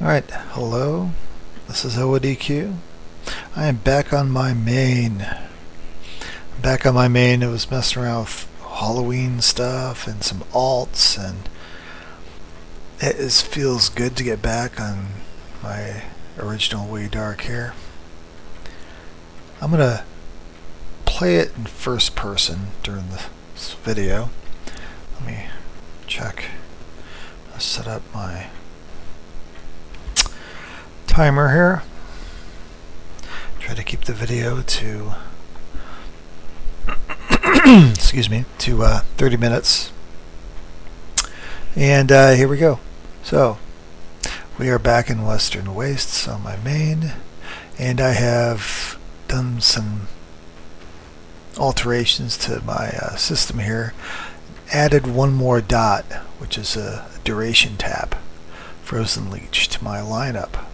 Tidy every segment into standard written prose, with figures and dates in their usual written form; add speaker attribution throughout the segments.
Speaker 1: Alright, hello, this is ODQ. I am back on my main. It was messing around with Halloween stuff and some alts, and feels good to get back on my original Way Dark here. I'm going to play it in first person during this video. Let me check. I'll set up my timer here. Try to keep the video to excuse me, to 30 minutes. And here we go. So we are back in Western Wastes on my main, and I have done some alterations to my system here. Added one more dot, which is a duration tap, Frozen Leech, to my lineup,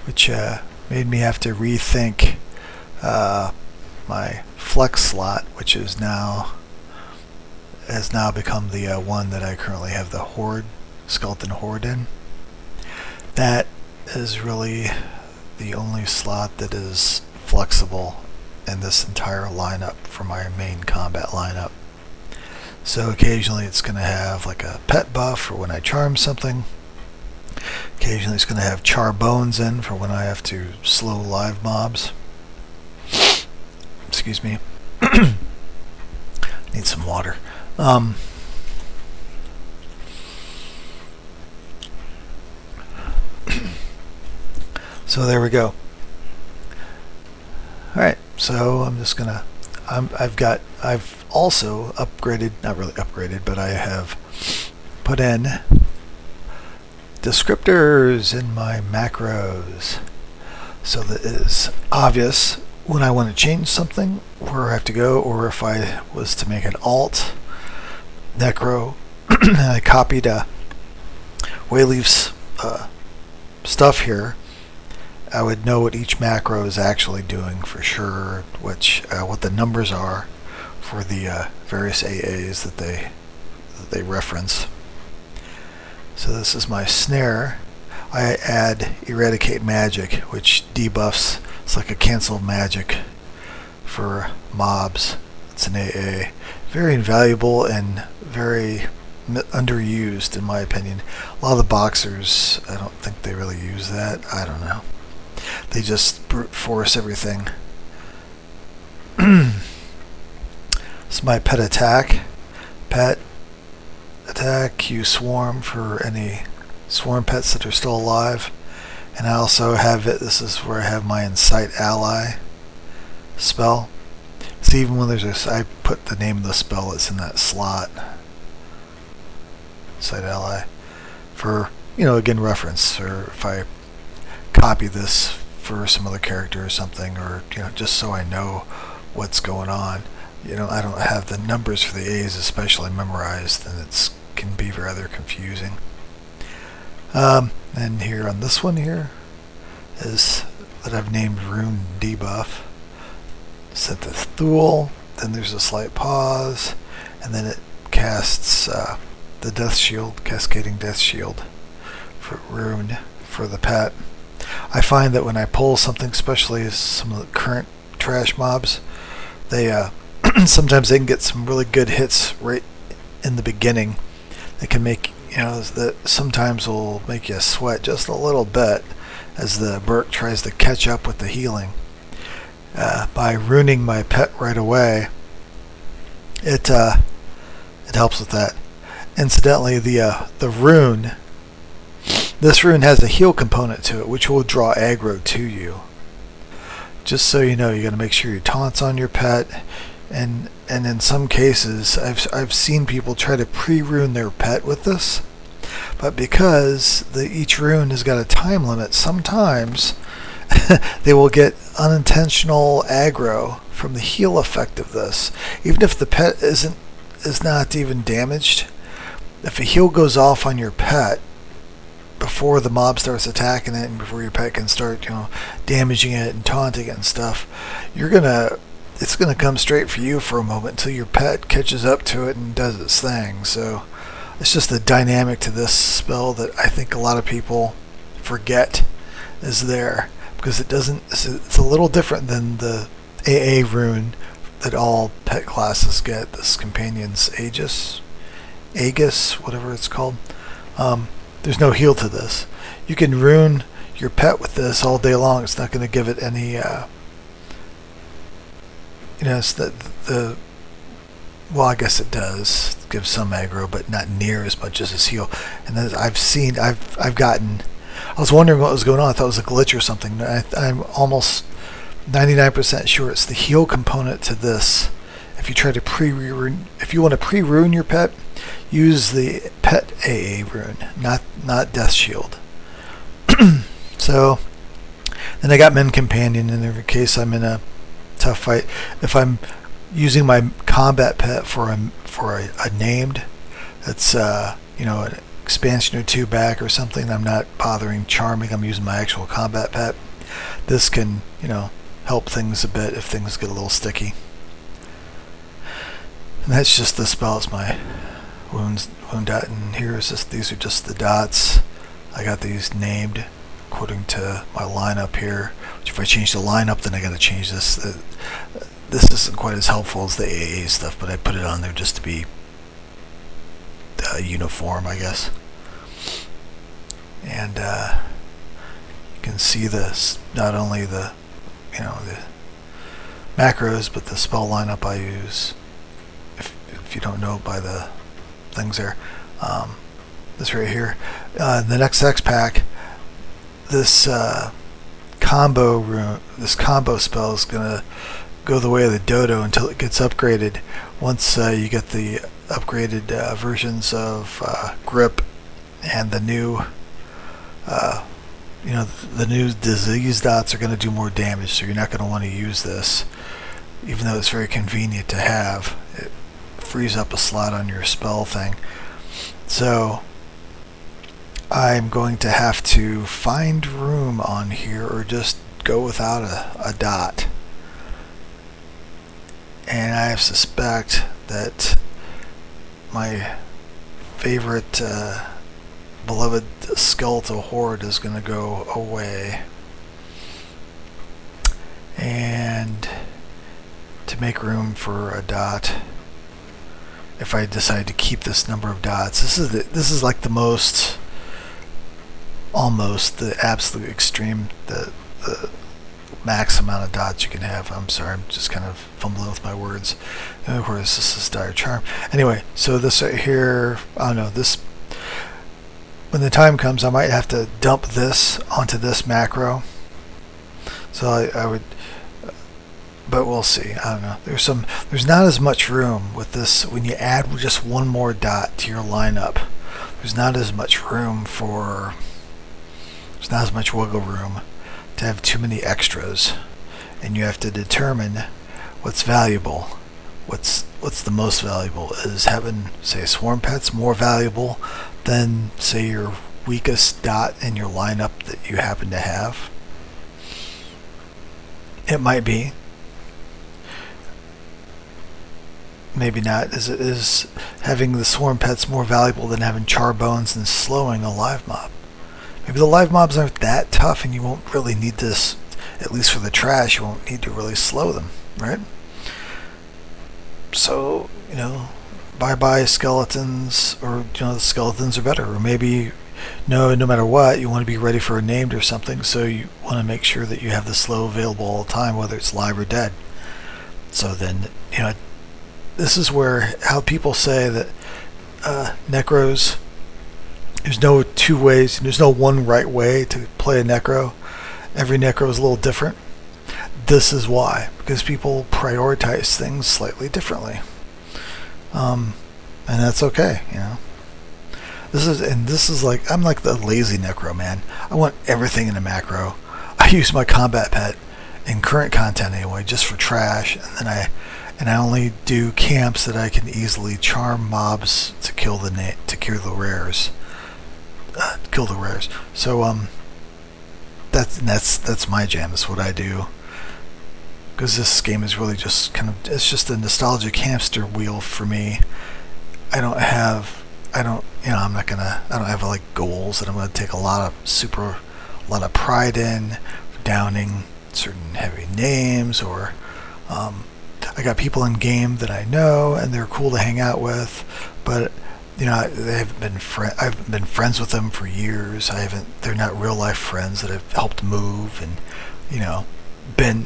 Speaker 1: which made me have to rethink my flex slot, which has now become the one that I currently have the Horde, Skeleton Horde in. That is really the only slot that is flexible in this entire lineup for my main combat lineup. So occasionally it's going to have like a pet buff for when I charm something. Occasionally it's going to have char bones in for when I have to slow live mobs. Excuse me. Need some water. So there we go. Alright, so I'm just gonna I've also upgraded, not really upgraded, but I have put in descriptors in my macros so that it is obvious when I want to change something where I have to go, or if I was to make an alt Necro and I copied Wayleaf's stuff here, I would know what each macro is actually doing for sure, what the numbers are for the various AAs that they reference. So this is my snare. I add Eradicate Magic, which debuffs. It's like a cancel magic for mobs. It's an AA. Very invaluable and very underused in my opinion. A lot of the boxers, I don't think they really use that. I don't know. They just brute force everything. It's my pet attack. Pet attack, you swarm for any swarm pets that are still alive. And I also have it, this is where I have my Incite Ally spell. So even when there's I put the name of the spell that's in that slot. Incite Ally. For, again, reference, or if I copy this for some other character or something, or, just so I know what's going on. I don't have the numbers for the A's especially memorized, and it can be rather confusing. And here on this one here is that I've named Rune Debuff. Set the Thule, then there's a slight pause, and then it casts the Death Shield, Cascading Death Shield for Rune for the pet. I find that when I pull something, especially some of the current trash mobs, they sometimes they can get some really good hits right in the beginning. They can make that sometimes will make you sweat just a little bit as the Berk tries to catch up with the healing. By ruining my pet right away, it helps with that. Incidentally, the rune, this rune has a heal component to it, which will draw aggro to you. Just so you know, you got to make sure your taunts on your pet, and in some cases, I've seen people try to pre-rune their pet with this, but because each rune has got a time limit, sometimes they will get unintentional aggro from the heal effect of this. Even if the pet is not even damaged, if a heal goes off on your pet before the mob starts attacking it and before your pet can start damaging it and taunting it and stuff, it's gonna come straight for you for a moment until your pet catches up to it and does its thing. So it's just the dynamic to this spell that I think a lot of people forget is there, because it's a little different than the AA rune that all pet classes get, this Companion's Aegis, whatever it's called. There's no heal to this. You can rune your pet with this all day long. It's not going to give it any, it's well, I guess it does give some aggro, but not near as much as its heal. And then I was wondering what was going on. I thought it was a glitch or something. I'm almost 99% sure it's the heal component to this. If you try to if you want to pre-rune your pet, use the pet AA rune, not Death Shield. So then I got Men Companion in case I'm in a tough fight. If I'm using my combat pet for a named that's an expansion or two back or something, I'm not bothering charming. I'm using my actual combat pet. This can help things a bit if things get a little sticky. And that's just the spell. It's my wound dot, and these are just the dots. I got these named according to my lineup here. Which if I change the lineup, then I got to change this. This isn't quite as helpful as the AA stuff, but I put it on there just to be uniform, I guess. And you can see this, not only the the macros, but the spell lineup I use. If you don't know by the things there, this right here, the next X pack, this combo spell is gonna go the way of the dodo until it gets upgraded. Once you get the upgraded versions of grip and the new the new disease dots are going to do more damage, so you're not going to want to use this, even though it's very convenient to have. It frees up a slot on your spell thing. So I'm going to have to find room on here or just go without a dot. And I suspect that my favorite beloved skeletal horde is going to go away. And to make room for a dot, if I decide to keep this number of dots, this is like the most, almost the absolute extreme, the max amount of dots you can have. I'm sorry, I'm just kind of fumbling with my words. And of course, this is Dire Charm. Anyway, so this right here, I don't know, this, when the time comes, I might have to dump this onto this macro. So I would, but we'll see. I don't know. There's not as much room with this. When you add just one more dot to your lineup, there's not as much wiggle room to have too many extras, and you have to determine what's valuable. What's the most valuable? Is having, say, swarm pets more valuable than, say, your weakest dot in your lineup that you happen to have? It might be. Maybe not. Is having the swarm pets more valuable than having char bones and slowing a live mob? Maybe the live mobs aren't that tough and you won't really need this, at least for the trash, you won't need to really slow them, right? So, bye-bye skeletons, or, the skeletons are better. Or maybe, no matter what, you want to be ready for a named or something, so you want to make sure that you have the slow available all the time, whether it's live or dead. So then, this is how people say that Necros, there's no two ways, there's no one right way to play a Necro. Every Necro is a little different. This is why, because people prioritize things slightly differently. And that's okay, This is like, I'm like the lazy Necro, man. I want everything in a macro. I use my combat pet in current content anyway, just for trash, and then I only do camps that I can easily charm mobs to kill the rares. So that's my jam. That's what I do. Because this game is really just it's just a nostalgic hamster wheel for me. I don't I'm not gonna. I don't have like goals that I'm gonna take a lot of pride in, downing certain heavy names, or I got people in game that I know and they're cool to hang out with, but I've been friends with them for years. They're not real life friends that I've helped move, and been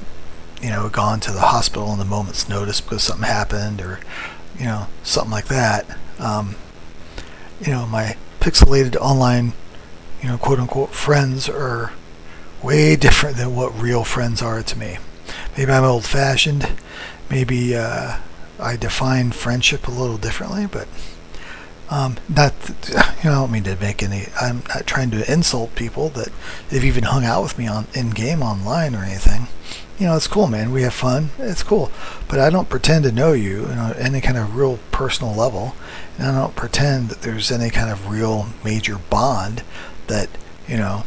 Speaker 1: gone to the hospital on the moment's notice because something happened, or something like that. My pixelated online quote unquote friends are way different than what real friends are to me. Maybe I'm old fashioned. Maybe I define friendship a little differently, but not. I don't mean to make any. I'm not trying to insult people that they've even hung out with me in game online or anything. It's cool, man. We have fun. It's cool, but I don't pretend to know you, any kind of real personal level, and I don't pretend that there's any kind of real major bond that we're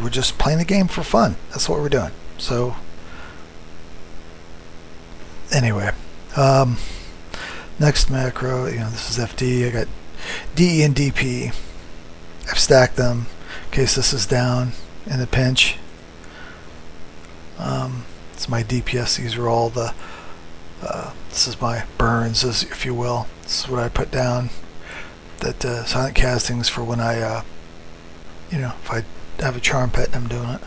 Speaker 1: just playing the game for fun. That's what we're doing. So anyway, next macro, this is FD. I got DE and DP. I've stacked them in case this is down in the pinch. It's my DPS. These are all the this is my burns, if you will. This is what I put down. That silent castings for when I if I have a charm pet and I'm doing it.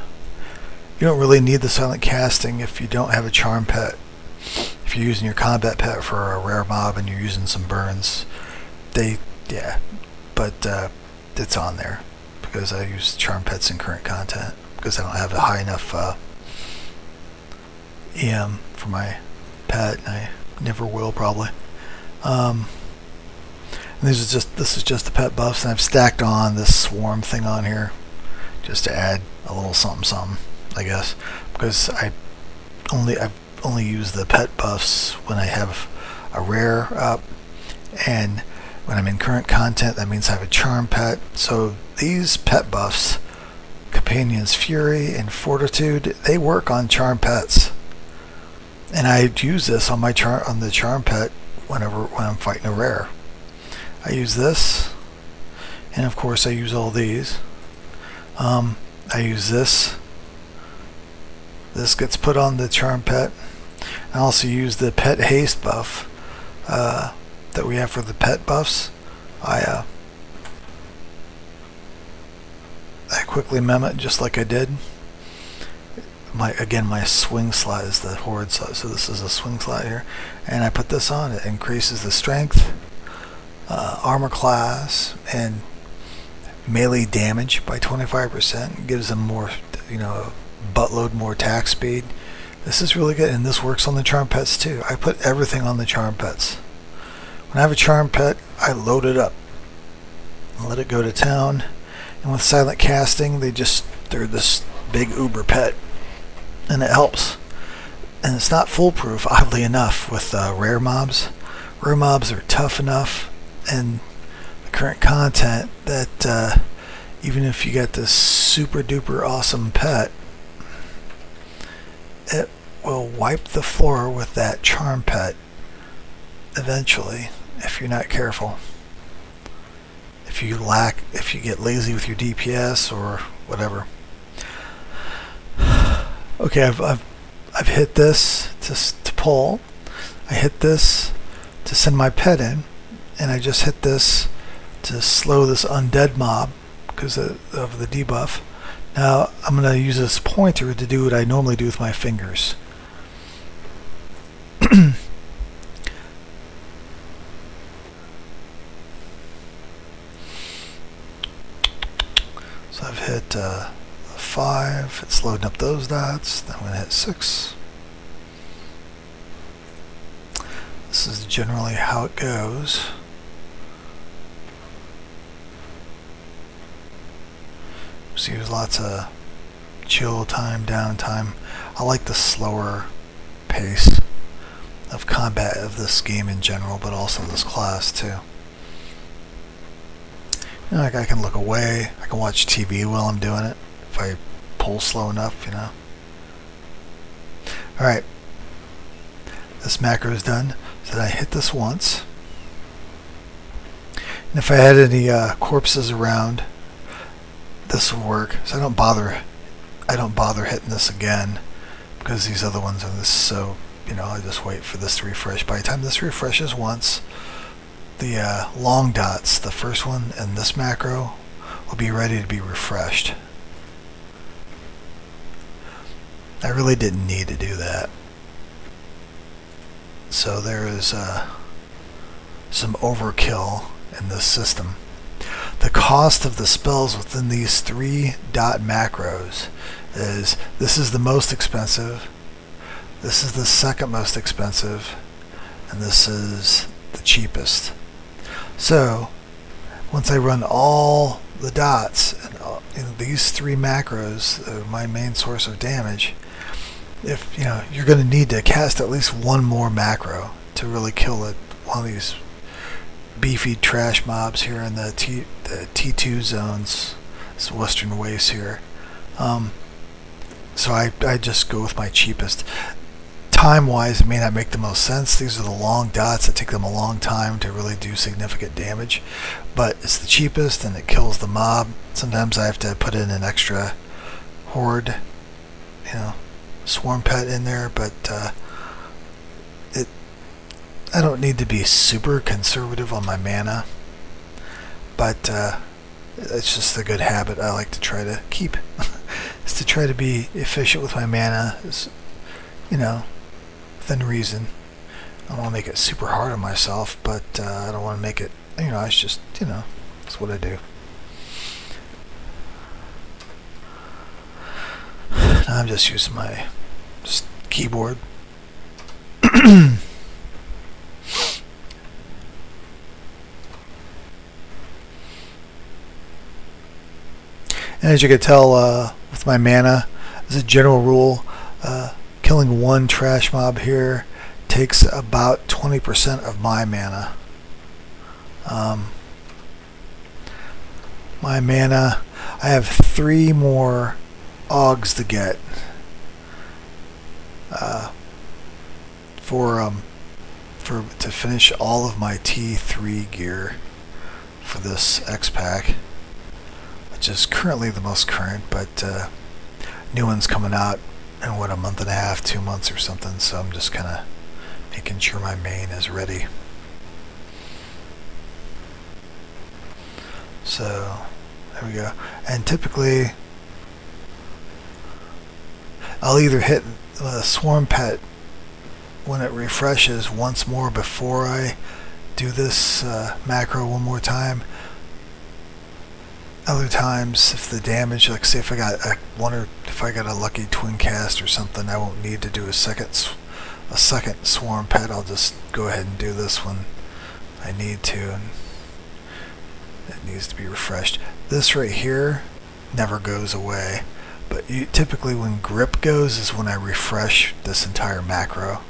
Speaker 1: You don't really need the silent casting if you don't have a charm pet. If you're using your combat pet for a rare mob and you're using some burns, but it's on there because I use charm pets in current content because I don't have a high enough EM for my pet, and I never will probably. And this is just the pet buffs, and I've stacked on this swarm thing on here just to add a little something, I guess, because I've only used the pet buffs when I have a rare up, and when I'm in current content, that means I have a charm pet. So these pet buffs, Companion's Fury and Fortitude, they work on charm pets, and I use this on the charm pet when I'm fighting a rare. I use this, and of course I use all these. I use this. This gets put on the charm pet. I also use the pet haste buff that we have for the pet buffs. I quickly mem it just like I did. My swing slot is the horde slot, so this is a swing slot here, and I put this on. It increases the strength, armor class, and melee damage by 25%. Gives them more, a buttload more attack speed. This is really good, and this works on the charm pets too. I put everything on the charm pets. When I have a charm pet, I load it up and let it go to town. And with silent casting, they're this big uber pet, and it helps. And it's not foolproof, oddly enough, with rare mobs. Rare mobs are tough enough in the current content that even if you get this super duper awesome pet, it will wipe the floor with that charm pet eventually if you're not careful. If you get lazy with your DPS or whatever. Okay, I've hit this to pull. I hit this to send my pet in, and I just hit this to slow this undead mob because of the debuff. Now I'm going to use this pointer to do what I normally do with my fingers. So I've hit 5, it's loading up those dots, then I'm going to hit 6. This is generally how it goes. So there's lots of chill time, downtime. I like the slower pace of combat of this game in general, but also this class too. Like I can look away, I can watch TV while I'm doing it, if I pull slow enough, Alright, this macro is done, so then I hit this once, And if I had any corpses around, this will work. So I don't bother hitting this again because these other ones are this. So I just wait for this to refresh. By the time this refreshes once, the long dots, the first one and this macro, will be ready to be refreshed. I really didn't need to do that. So there is some overkill in this system. The cost of the spells within these 3 dot macros is, this is the most expensive, this is the second most expensive, and this is the cheapest. So once I run all the dots and these 3 macros, my main source of damage, if you're going to need to cast at least one more macro to really kill one of these beefy trash mobs here in the T2 zones, this western waste here. So I just go with my cheapest. Time-wise, it may not make the most sense. These are the long dots that take them a long time to really do significant damage, but it's the cheapest and it kills the mob. Sometimes I have to put in an extra horde, swarm pet in there, but I don't need to be super conservative on my mana, but it's just a good habit I like to try to keep. Is to try to be efficient with my mana, within reason. I don't want to make it super hard on myself, but I don't want to make it, it's just, that's what I do. I'm just using my keyboard. And as you can tell with my mana, as a general rule, killing one trash mob here takes about 20% of my mana. My mana, I have 3 more augs to get to finish all of my T3 gear for this X pack, which is currently the most current, but new one's coming out in a month and a half, 2 months or something, so I'm just kind of making sure my main is ready. So there we go. And typically I'll either hit the swarm pet when it refreshes once more before I do this macro one more time. Other times, if the damage, like say if I got a lucky twin cast or something, I won't need to do a second swarm pet. I'll just go ahead and do this when I need to, and it needs to be refreshed. This right here never goes away, but typically when grip goes is when I refresh this entire macro.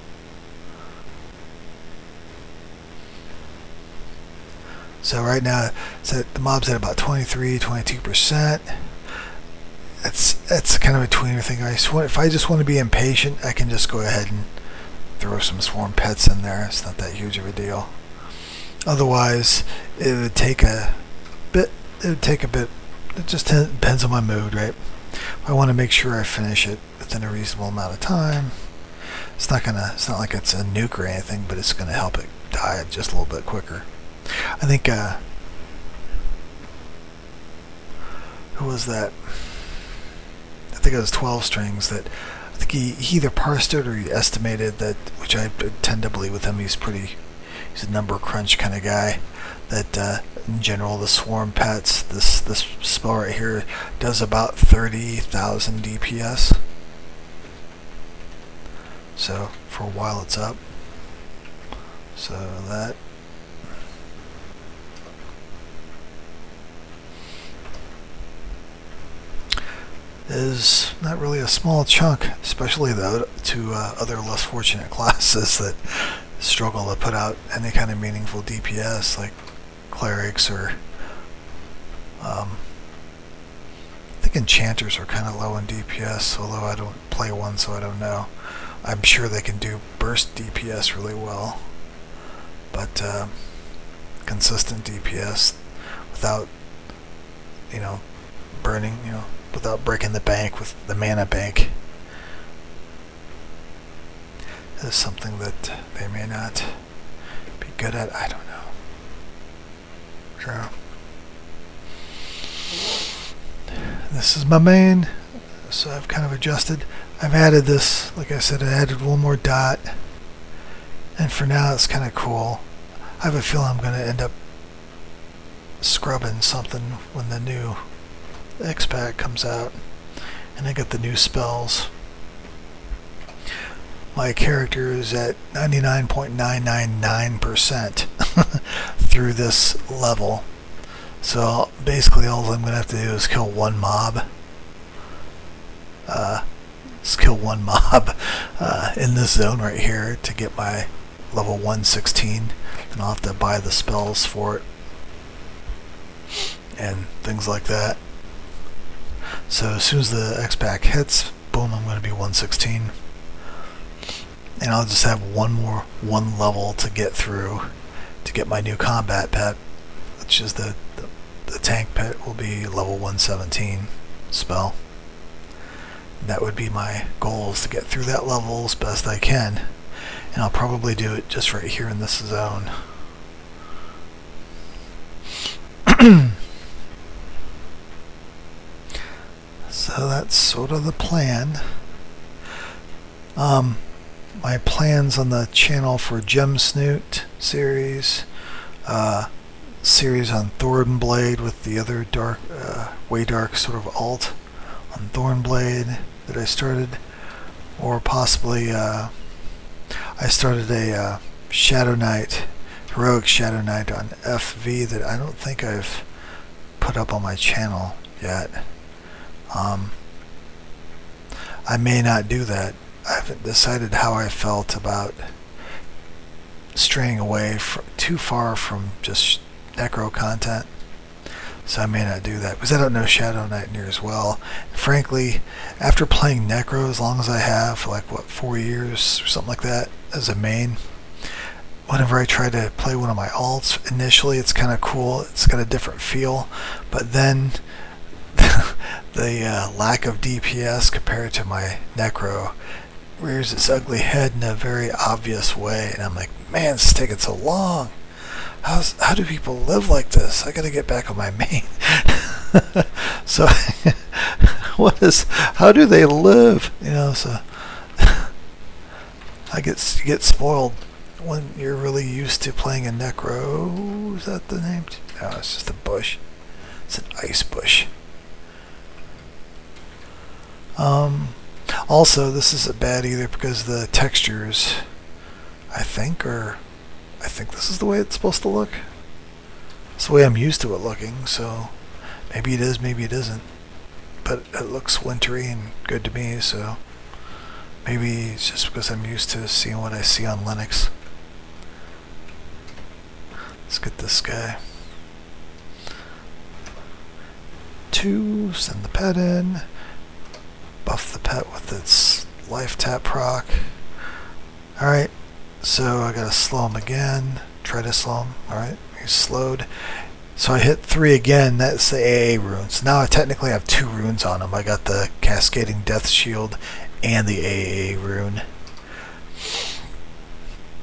Speaker 1: So right now, the mob's at about 23-22%. It's kind of a tweener thing. If I just want to be impatient, I can just go ahead and throw some swarm pets in there. It's not that huge of a deal. Otherwise, it would take a bit. It just depends on my mood, right? I want to make sure I finish it within a reasonable amount of time. It's not like it's a nuke or anything, but it's gonna help it die just a little bit quicker. I think who was that? I think it was 12 strings that I think he either parsed it or he estimated that, which I tend to believe with him. He's a number crunch kind of guy. That in general, the swarm pets, this spell right here does about 30,000 DPS. So for a while it's up. So that is not really a small chunk, especially though to other less fortunate classes that struggle to put out any kind of meaningful DPS, like clerics or I think enchanters are kind of low in DPS, although I don't play one, so I don't know. I'm sure they can do burst DPS really well, but consistent DPS without, burning, without breaking the bank with the mana bank. Is something that they may not be good at. I don't know. Sure. This is my main, so I've kind of adjusted. I've added this, like I said, I added one more dot, and for now it's kind of cool. I have a feeling I'm going to end up scrubbing something when the new X-Pack comes out, and I get the new spells. My character is at 99.999% through this level. So basically all I'm going to have to do is kill one mob. In this zone right here to get my level 116. And I'll have to buy the spells for it. And things like that. So as soon as the X-Pack hits, boom, I'm going to be 116. And I'll just have one level to get through to get my new combat pet, which is the tank pet will be level 117 spell. And that would be my goal, is to get through that level as best I can. And I'll probably do it just right here in this zone. So that's sort of the plan. My plans on the channel for Gem Snoot series, series on Thorn Blade with the other dark, way dark sort of alt on Thorn Blade that I started, or possibly I started a Shadow Knight, Heroic Shadow Knight on FV that I don't think I've put up on my channel yet. I may not do that. I haven't decided how I felt about straying away too far from just Necro content. So I may not do that because I don't know Shadow Knight near as well. And frankly, after playing Necro as long as I have, for like 4 years or something like that as a main, whenever I try to play one of my alts, initially it's kind of cool. It's got a different feel, but then the lack of DPS compared to my Necro rears its ugly head in a very obvious way, and I'm like, man, this is taking so long. How do people live like this? I gotta get back on my main. So how do they live? So you get spoiled when you're really used to playing a Necro. Is that the name? No, it's just a bush. It's an ice bush. Also, this isn't bad either because the textures, I think this is the way it's supposed to look. It's the way I'm used to it looking, so maybe it is, maybe it isn't. But it looks wintry and good to me, so maybe it's just because I'm used to seeing what I see on Linux. Let's get this guy. 2, send the pet in. Buff the pet with its life tap proc. Alright, so I gotta slow him again. Try to slow him. Alright, he's slowed. So I hit 3 again. That's the AA rune. So now I technically have 2 runes on him. I got the Cascading Death Shield and the AA rune.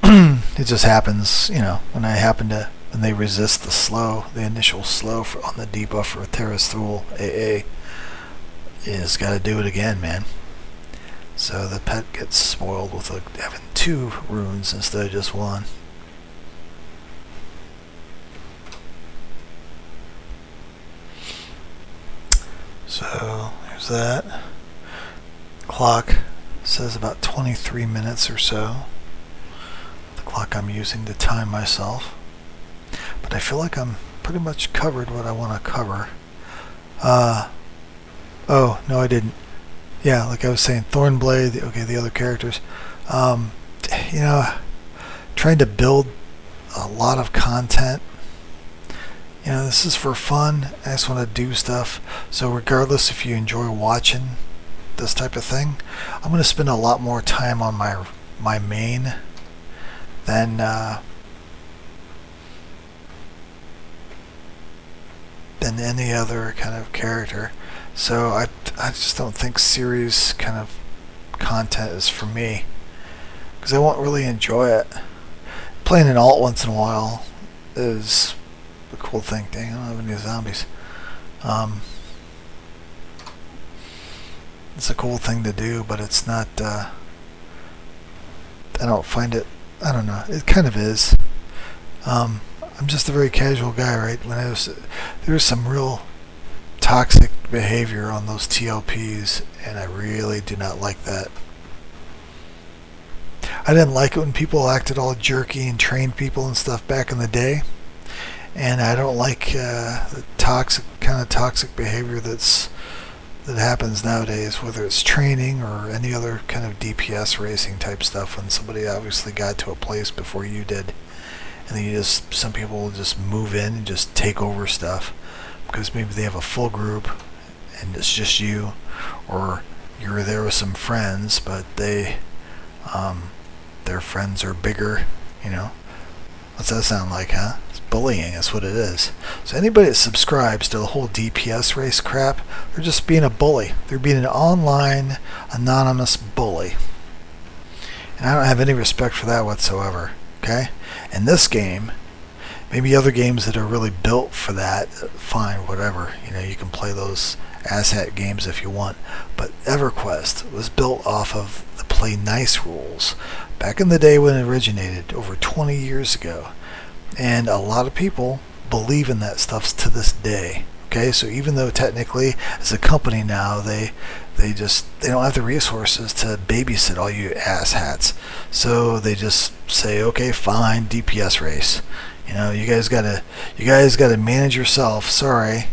Speaker 1: It just happens, when they resist the initial slow on the debuff for Terra's Thule AA. Is got to do it again, man. So the pet gets spoiled with having 2 runes instead of just 1. So there's that. Clock says about 23 minutes or so. The clock I'm using to time myself. But I feel like I'm pretty much covered what I want to cover. Oh, no I didn't. Yeah, like I was saying, Thorn Blade, the other characters. Trying to build a lot of content. This is for fun. I just want to do stuff. So regardless if you enjoy watching this type of thing, I'm going to spend a lot more time on my main than than any other kind of character. So I just don't think series kind of content is for me, because I won't really enjoy it. Playing an alt once in a while is a cool thing. Dang, I don't have any zombies. It's a cool thing to do, but it's not, I don't find it, I don't know, it kind of is. I'm just a very casual guy, right? There was some real toxic behavior on those TLPs, and I really do not like that. I didn't like it when people acted all jerky and trained people and stuff back in the day, and I don't like the toxic behavior that happens nowadays, whether it's training or any other kind of DPS racing type stuff, when somebody obviously got to a place before you did, and then some people will just move in and just take over stuff because maybe they have a full group and it's just you, or you're there with some friends, but their friends are bigger, you know. What's that sound like, huh? It's bullying, that's what it is. So anybody that subscribes to the whole DPS race crap, they're just being a bully. They're being an online, anonymous bully. And I don't have any respect for that whatsoever, okay? In this game, maybe other games that are really built for that, fine, whatever. You know, you can play those asshat games if you want. But EverQuest was built off of the play nice rules back in the day when it originated, over 20 years ago. And a lot of people believe in that stuff to this day. Okay, so even though technically as a company now they don't have the resources to babysit all you asshats, so they just say, okay, fine, DPS race. You know, you guys gotta manage yourself. Sorry,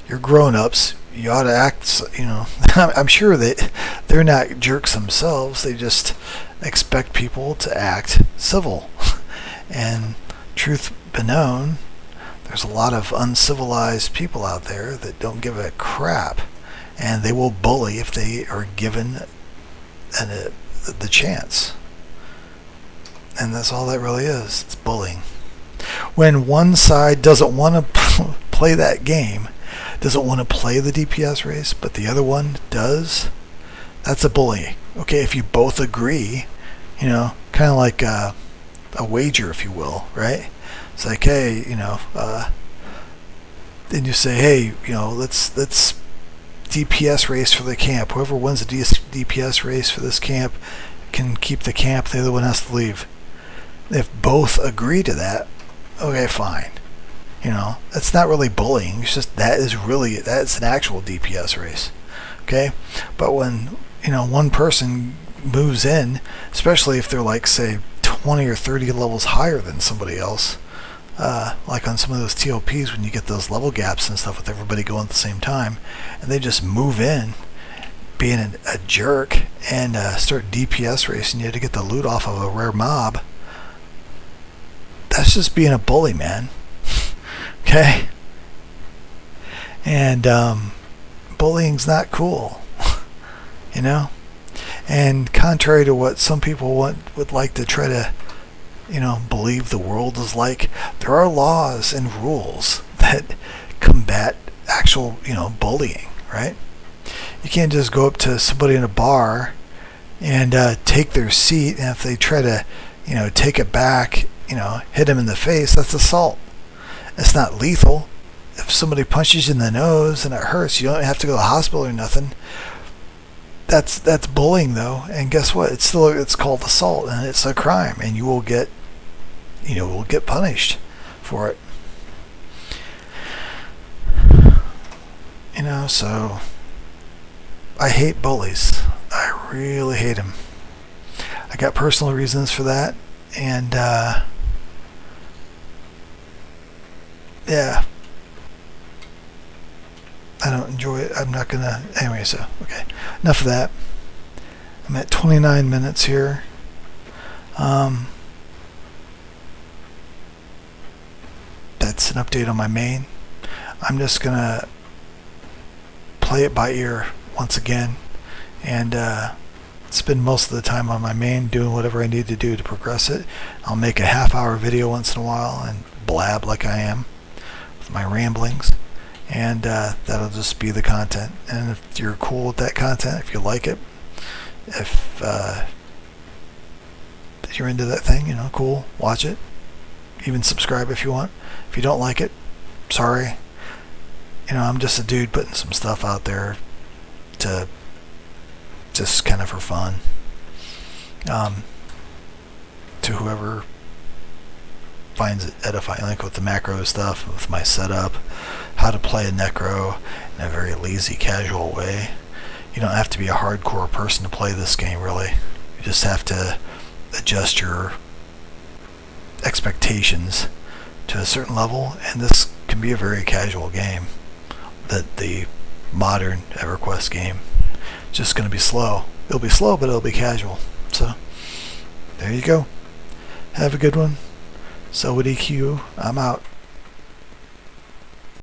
Speaker 1: you're grown-ups. You ought to act. You know, I'm sure that they're not jerks themselves. They just expect people to act civil. And truth be known, there's a lot of uncivilized people out there that don't give a crap, and they will bully if they are given the chance. And that's all that really is. It's bullying. When one side doesn't want to play that game, doesn't want to play the DPS race, but the other one does, that's a bullying. Okay, if you both agree, you know, kind of like a wager, if you will, right? It's like, hey, you know, then you say, hey, you know, let's DPS race for the camp. Whoever wins the DPS race for this camp can keep the camp. The other one has to leave. If both agree to that, okay, fine. You know, that's not really bullying. It's just that's an actual DPS race. Okay, but when, you know, one person moves in, especially if they're like, say, 20 or 30 levels higher than somebody else, like on some of those TLPs when you get those level gaps and stuff with everybody going at the same time, and they just move in being a jerk and start DPS racing you to get the loot off of a rare mob. That's just being a bully, man. Okay? And bullying's not cool. You know? And contrary to what some people would like to try to, you know, believe the world is like, there are laws and rules that combat actual, you know, bullying, right? You can't just go up to somebody in a bar and take their seat, and if they try to, you know, take it back, you know, hit them in the face, that's assault. It's not lethal. If somebody punches you in the nose and it hurts, you don't have to go to the hospital or nothing. That's bullying, though, and guess what? It's called assault, and it's a crime, and you will get punished for it. You know, so I hate bullies. I really hate them. I got personal reasons for that, and yeah, I don't enjoy it. I'm not gonna. Anyway, so okay, enough of that. I'm at 29 minutes here. That's an update on my main. I'm just gonna play it by ear once again, and spend most of the time on my main doing whatever I need to do to progress it. I'll make a half-hour video once in a while and blab like I am with my ramblings, and that'll just be the content. And if you're cool with that content, if you like it, if you're into that thing, you know, cool, watch it. Even subscribe if you want. If you don't like it, sorry. You know, I'm just a dude putting some stuff out there to just kind of for fun. To whoever finds it edifying, like with the macro stuff, with my setup, how to play a Necro in a very lazy, casual way. You don't have to be a hardcore person to play this game, really. You just have to adjust your expectations to a certain level, and this can be a very casual game. That the modern EverQuest game is just going to be slow. It'll be slow, but it'll be casual. So there you go. Have a good one. So with EQ, I'm out.